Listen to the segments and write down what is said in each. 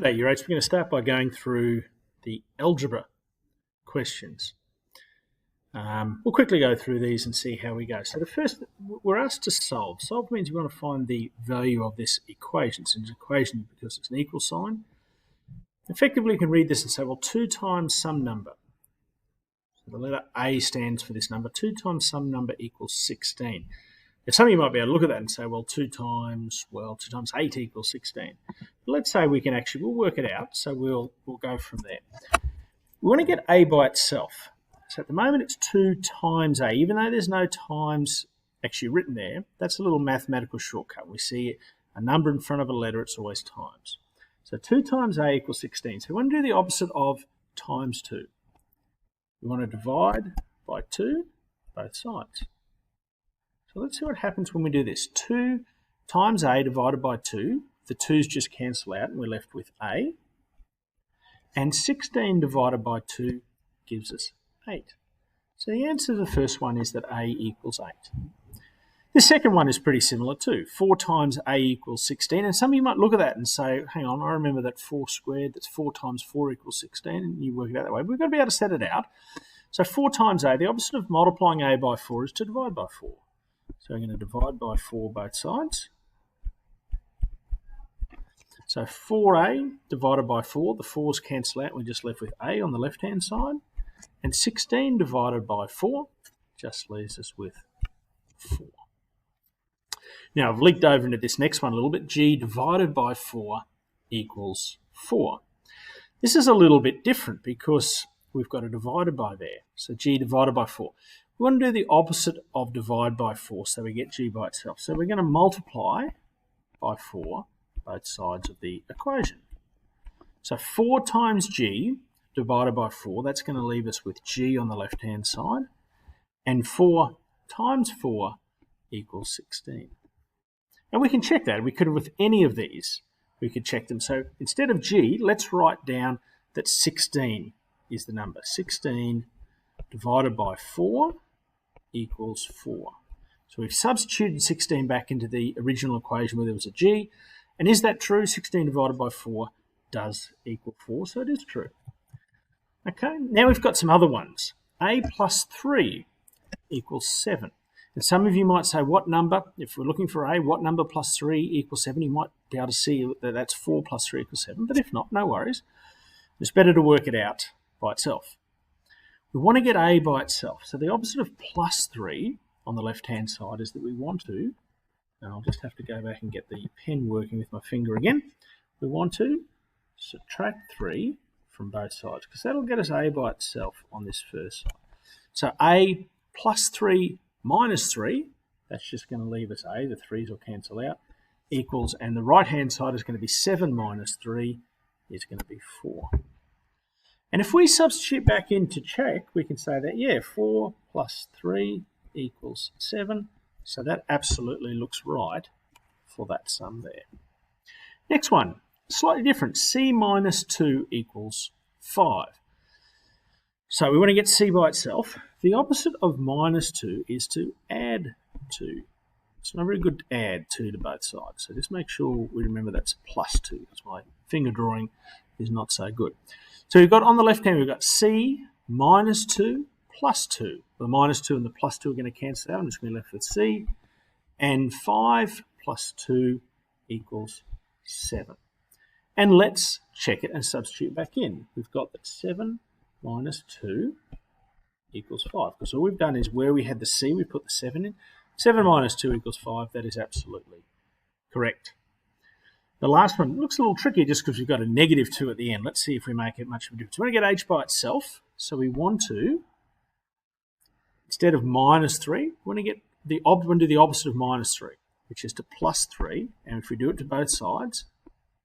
G'day, you rates. We're going to start by going through the algebra questions. We'll quickly go through these and see how we go. So the first, we're asked to solve. Solve means we want to find the value of this equation. So it's an equation because it's an equal sign. Effectively, you can read this and say, well, 2 times some number. So the letter A stands for this number. 2 times some number equals 16. Now, some of you might be able to look at that and say, well, 2 times 8 equals 16. But let's say we'll work it out, so we'll go from there. We want to get A by itself. So at the moment it's 2 times A. Even though there's no times actually written there, that's a little mathematical shortcut. We see a number in front of a letter, it's always times. So 2 times A equals 16. So we want to do the opposite of times 2. We want to divide by 2 both sides. So let's see what happens when we do this. 2 times A divided by 2. The 2's just cancel out and we're left with A. And 16 divided by 2 gives us 8. So the answer to the first one is that A equals 8. The second one is pretty similar too. 4 times A equals 16. And some of you might look at that and say, hang on, I remember that 4 squared, that's 4 times 4 equals 16. And you work it out that way. But we've got to be able to set it out. So 4 times A, the opposite of multiplying A by 4 is to divide by 4. So I'm going to divide by 4 both sides. So 4A divided by 4, the 4's cancel out, we're just left with A on the left-hand side. And 16 divided by 4 just leaves us with 4. Now I've leaked over into this next one a little bit. G divided by 4 equals 4. This is a little bit different because we've got a divided by there. So G divided by 4. We want to do the opposite of divide by 4, so we get G by itself. So we're going to multiply by 4 both sides of the equation. So 4 times G divided by 4, that's going to leave us with G on the left-hand side. And 4 times 4 equals 16. And we can check that. We could have, with any of these, we could check them. So instead of G, let's write down that 16 is the number. 16 divided by 4 equals 4. So we've substituted 16 back into the original equation where there was a G. And is that true? 16 divided by 4 does equal 4, so it is true. Okay, now we've got some other ones. A plus 3 equals 7. And some of you might say, what number, if we're looking for A, what number plus 3 equals 7? You might be able to see that that's 4 plus 3 equals 7. But if not, no worries. It's better to work it out by itself. We want to get A by itself. So the opposite of plus 3 on the left-hand side is that we want to, and I'll just have to go back and get the pen working with my finger again. We want to subtract 3 from both sides because that'll get us A by itself on this first side. So A plus 3 minus 3, that's just going to leave us A, the 3's will cancel out, equals, and the right-hand side is going to be 7 minus 3 is going to be 4. And if we substitute back in to check, we can say that, yeah, 4 plus 3 equals 7. So that absolutely looks right for that sum there. Next one, slightly different. C minus 2 equals 5. So we want to get C by itself. The opposite of minus 2 is to add 2. It's not very good to add 2 to both sides. So just make sure we remember that's plus 2. That's my finger drawing is not so good. So we've got on the left hand, we've got C minus 2 plus 2. The minus 2 and the plus 2 are going to cancel out. I'm just going to be left with C. And 5 plus 2 equals 7. And let's check it and substitute back in. We've got that 7 minus 2 equals 5. Because all we've done is where we had the C, we put the 7 in. 7 minus 2 equals 5. That is absolutely correct. The last one looks a little tricky just because we've got a negative 2 at the end. Let's see if we make it much of a difference. We want to get H by itself. So we want to, instead of minus 3, we want to do the opposite of minus 3, which is to plus 3. And if we do it to both sides,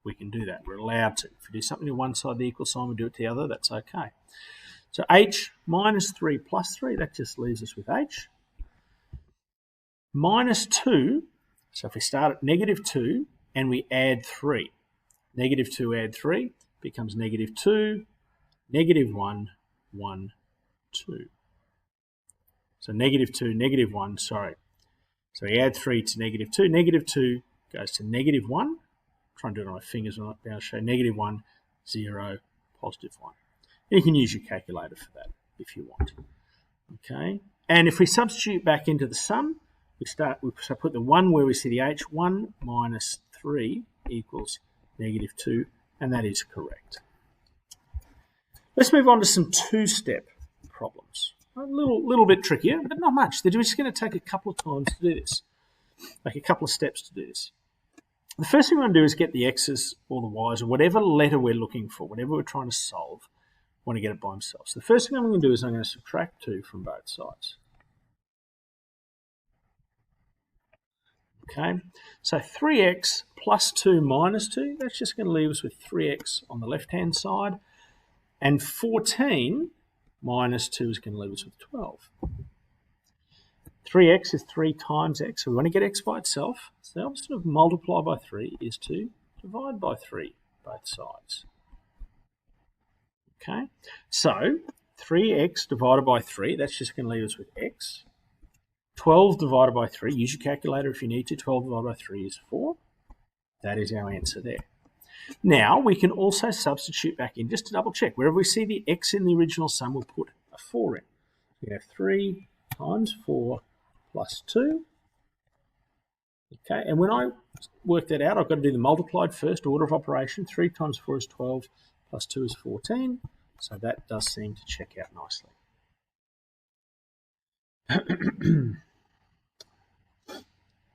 we can do that. We're allowed to. If we do something to one side of the equal sign, we do it to the other, that's okay. So H minus 3 plus 3, that just leaves us with H. Minus 2, so if we start at negative 2, and we add 3. Negative 2 add 3 becomes negative 2, negative 1, 1, 2. So negative 2, negative 1, sorry. So we add 3 to negative 2. Negative 2 goes to negative 1. try and do it on my fingers. I'm not going to show -1, 0, +1. And you can use your calculator for that if you want. Okay, and if we substitute back into the sum, we put the 1 where we see the h. 1 minus 3 equals -2, and that is correct. Let's move on to some two-step problems. A little bit trickier, but not much. They're just going to take a couple of times to do this, like a couple of steps to do this. The first thing we're going to do is get the x's or the y's or whatever letter we're looking for, whatever we're trying to solve. I want to get it by himself. So the first thing I'm going to do is I'm going to subtract 2 from both sides. Okay, so 3x plus 2 minus 2, that's just going to leave us with 3x on the left-hand side, and 14 minus 2 is going to leave us with 12. 3x is 3 times x, so we want to get x by itself. So the opposite of multiply by 3 is to divide by 3, both sides. Okay, so 3x divided by 3, that's just going to leave us with x. 12 divided by 3, use your calculator if you need to, 12 divided by 3 is 4. That is our answer there. Now, we can also substitute back in, just to double check. Wherever we see the x in the original sum, we'll put a 4 in. We have 3 times 4 plus 2. Okay, and when I work that out, I've got to do the multiplied first, order of operation. 3 times 4 is 12, plus 2 is 14. So that does seem to check out nicely.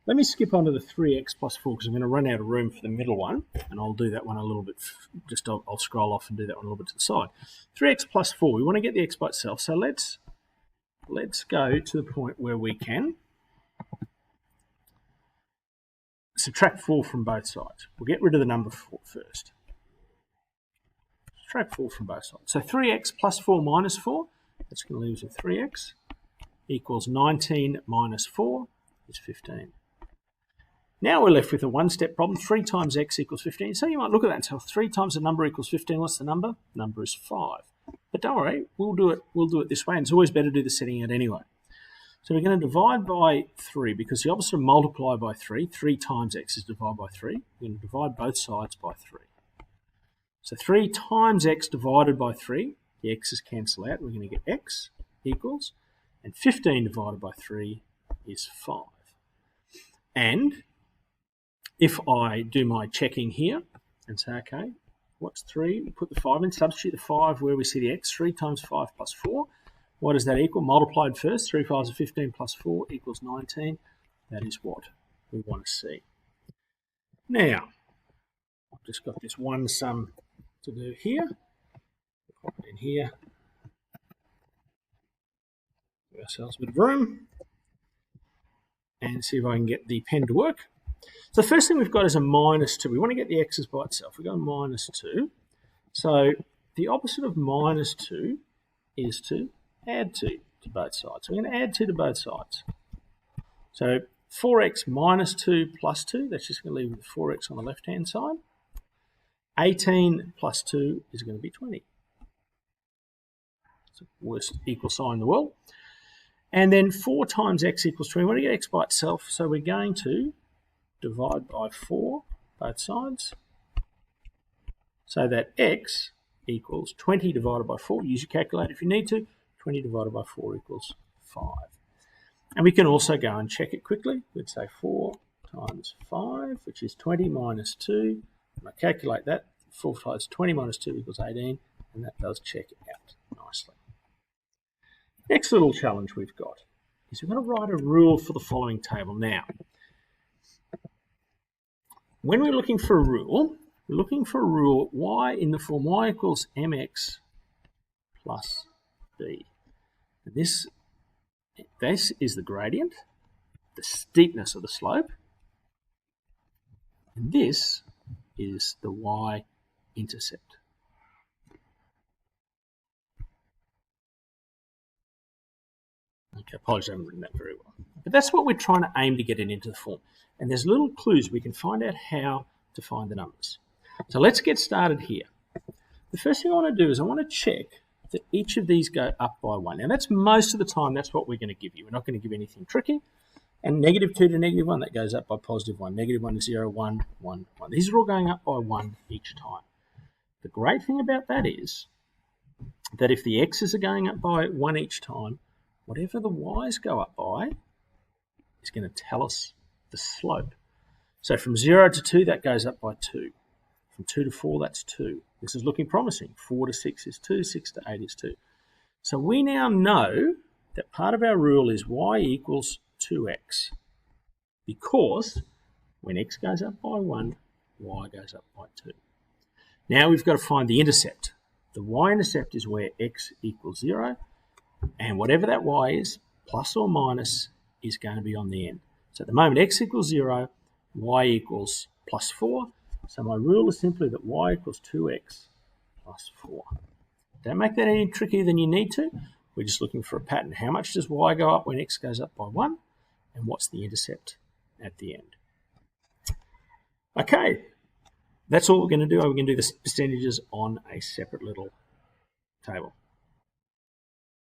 Let me skip on to the 3x plus 4 because I'm going to run out of room for the middle one, and I'll do that one a little bit, I'll scroll off and do that one a little bit to the side. 3x plus 4, we want to get the x by itself, so let's go to the point where we can subtract 4 from both sides. We'll get rid of the number 4 first. Subtract 4 from both sides. So 3x plus 4 minus 4, that's going to leave us with 3x, equals 19 minus 4 is 15. Now we're left with a one-step problem. 3 times x equals 15. So you might look at that and say, 3 times a number equals 15. What's the number? The number is 5. But don't worry, we'll do it this way. And it's always better to do the setting out anyway. So we're going to divide by 3 because the opposite of multiply by 3, 3 times x is divide by 3. We're going to divide both sides by 3. So 3 times x divided by 3, the x's cancel out. We're going to get x equals, and 15 divided by 3 is 5. And if I do my checking here and say, okay, what's 3? We put the 5 in, substitute the 5 where we see the x. 3 times 5 plus 4. What does that equal? Multiplied first, 3 5s are 15 plus 4 equals 19. That is what we want to see. Now, I've just got this one sum to do here. Pop it in here. Give ourselves a bit of room. And see if I can get the pen to work. So the first thing we've got is a minus 2. We want to get the x's by itself. We've got a minus 2. So the opposite of minus 2 is to add 2 to both sides. So we're going to add 2 to both sides. So 4x minus 2 plus 2, that's just going to leave with 4x on the left-hand side. 18 plus 2 is going to be 20. It's the worst equal sign in the world. And then 4 times x equals 20. We want to get x by itself, so we're going to divide by 4, both sides, so that x equals 20 divided by 4. Use your calculator if you need to. 20 divided by 4 equals 5. And we can also go and check it quickly. We'd say 4 times 5, which is 20 minus 2. And I calculate that. 4 times 20 minus 2 equals 18, and that does check out nicely. Next little challenge we've got is we're going to write a rule for the following table. Now, when we're looking for a rule, we're looking for a rule y in the form y equals mx plus b. This is the gradient, the steepness of the slope, and this is the y-intercept. Okay, apologies, I haven't written that very well. But that's what we're trying to aim to get it into the form. And there's little clues we can find out how to find the numbers. So let's get started here. The first thing I want to do is I want to check that each of these go up by 1. Now that's most of the time, that's what we're going to give you. We're not going to give you anything tricky. And -2 to -1, that goes up by +1. -1 is 0, 1, 1, 1. These are all going up by 1 each time. The great thing about that is that if the x's are going up by 1 each time, whatever the y's go up by is going to tell us the slope. So from 0 to 2, that goes up by 2. From 2 to 4, that's 2. This is looking promising. 4 to 6 is 2, 6 to 8 is 2. So we now know that part of our rule is y equals 2x, because when x goes up by 1, y goes up by 2. Now we've got to find the intercept. The y-intercept is where x equals 0, and whatever that y is, plus or minus, is going to be on the end. So at the moment, x equals 0, y equals plus 4. So my rule is simply that y equals 2x plus 4. Don't make that any trickier than you need to. We're just looking for a pattern. How much does y go up when x goes up by 1? And what's the intercept at the end? Okay, that's all we're going to do. We're going to do the percentages on a separate little table.